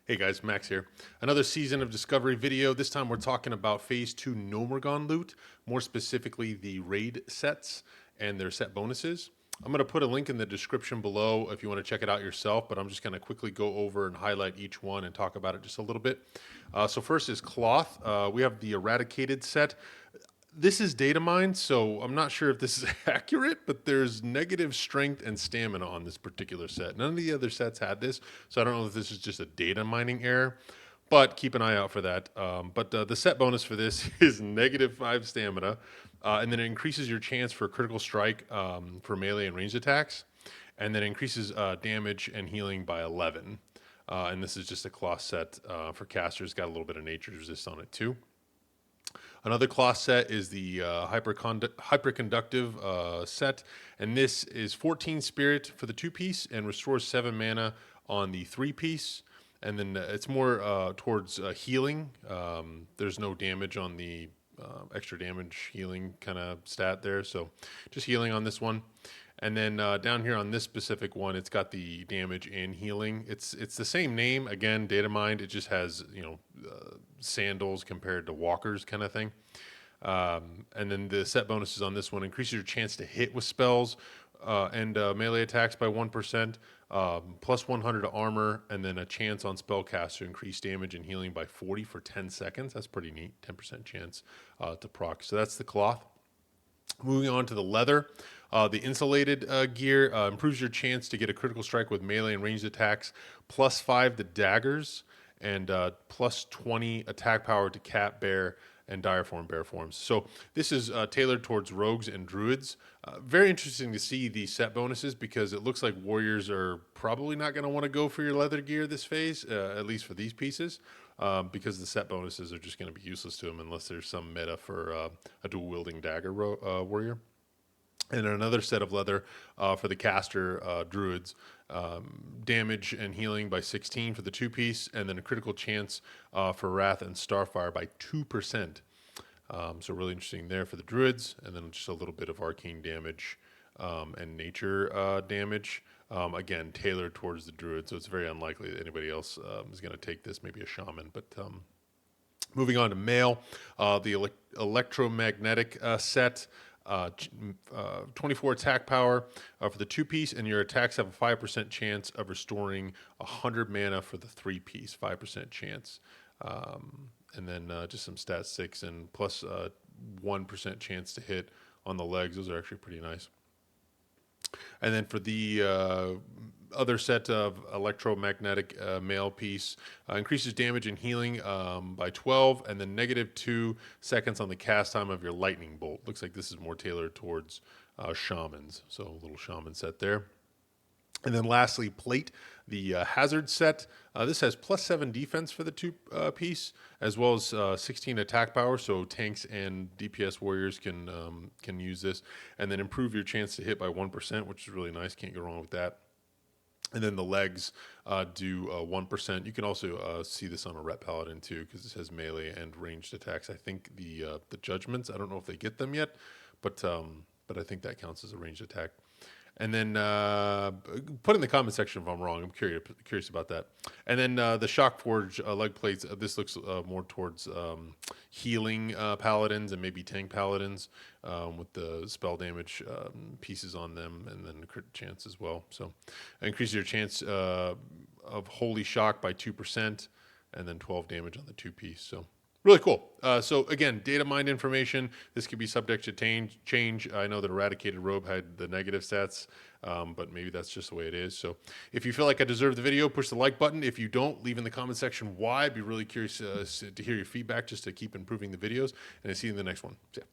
Hey guys, Max here. Another season of Discovery video. This time we're talking about Phase 2 Gnomeregan loot, more specifically the raid sets and their set bonuses. I'm going to put a link in the description below if you want to check it out yourself, but I'm just going to quickly go over and highlight each one and talk about it just a little bit. So first is Cloth. We have the Eradicated set. This is data mined, so I'm not sure if this is accurate, but there's negative strength and stamina on this particular set. None of the other sets had this, so I don't know if this is just a data mining error, but keep an eye out for that. But the set bonus for this is -5 stamina, and then it increases your chance for critical strike for melee and ranged attacks, and then increases damage and healing by 11. And this is just a cloth set for casters, got a little bit of nature resist on it too. Another cloth set is the hyperconductive set, and this is 14 spirit for the 2-piece and restores 7 mana on the 3-piece. And then it's more towards healing. There's no damage on the extra damage healing kind of stat there, so just healing on this one. And then down here on this specific one, it's got the damage and healing. It's the same name, again, data mined. It just has sandals compared to walkers kind of thing. And then the set bonuses on this one increases your chance to hit with spells and melee attacks by 1%, plus 100 to armor, and then a chance on spellcast to increase damage and healing by 40 for 10 seconds. That's pretty neat, 10% chance to proc. So that's the cloth. Moving on to the leather. The insulated gear improves your chance to get a critical strike with melee and ranged attacks, plus 5 to daggers, and plus 20 attack power to cat, bear, and dire form bear forms. So this is tailored towards rogues and druids. Very interesting to see these set bonuses because it looks like warriors are probably not going to want to go for your leather gear this phase, at least for these pieces, because the set bonuses are just going to be useless to them unless there's some meta for a dual-wielding dagger warrior. And another set of leather for the caster druids, damage and healing by 16 for the 2-piece, and then a critical chance for wrath and starfire by 2%. So really interesting there for the druids, and then just a little bit of arcane damage and nature damage. Again, tailored towards the druid, so it's very unlikely that anybody else is going to take this, maybe a shaman. But moving on to mail, the electromagnetic set. 24 attack power for the 2-piece, and your attacks have a 5% chance of restoring 100 mana for the 3-piece, 5% chance. And then just some stat 6 and plus 1% chance to hit on the legs. Those are actually pretty nice. And then for the other set of electromagnetic mail piece, increases damage and healing by 12, and then -2 seconds on the cast time of your lightning bolt. Looks like this is more tailored towards shamans, so a little shaman set there. And then lastly, plate, the hazard set. This has plus 7 defense for the 2-piece, as well as 16 attack power, so tanks and DPS warriors can use this, and then improve your chance to hit by 1%, which is really nice. Can't go wrong with that. And then the legs do 1%. You can also see this on a Ret Paladin too, because this has melee and ranged attacks. I think the judgments, I don't know if they get them yet, but I think that counts as a ranged attack. And then put in the comment section if I'm wrong. I'm curious about that. And then the Shockforge leg plates. This looks more towards healing paladins and maybe tank paladins with the spell damage pieces on them, and then the crit chance as well. So increase your chance of Holy Shock by 2%, and then 12 damage on the 2-piece. So really cool. So again, data mined information. This could be subject to change. I know that Eradicated Robe had the negative stats, but maybe that's just the way it is. So if you feel like I deserve the video, push the like button. If you don't, leave in the comment section why. I'd be really curious to hear your feedback just to keep improving the videos. And I'll see you in the next one. See ya.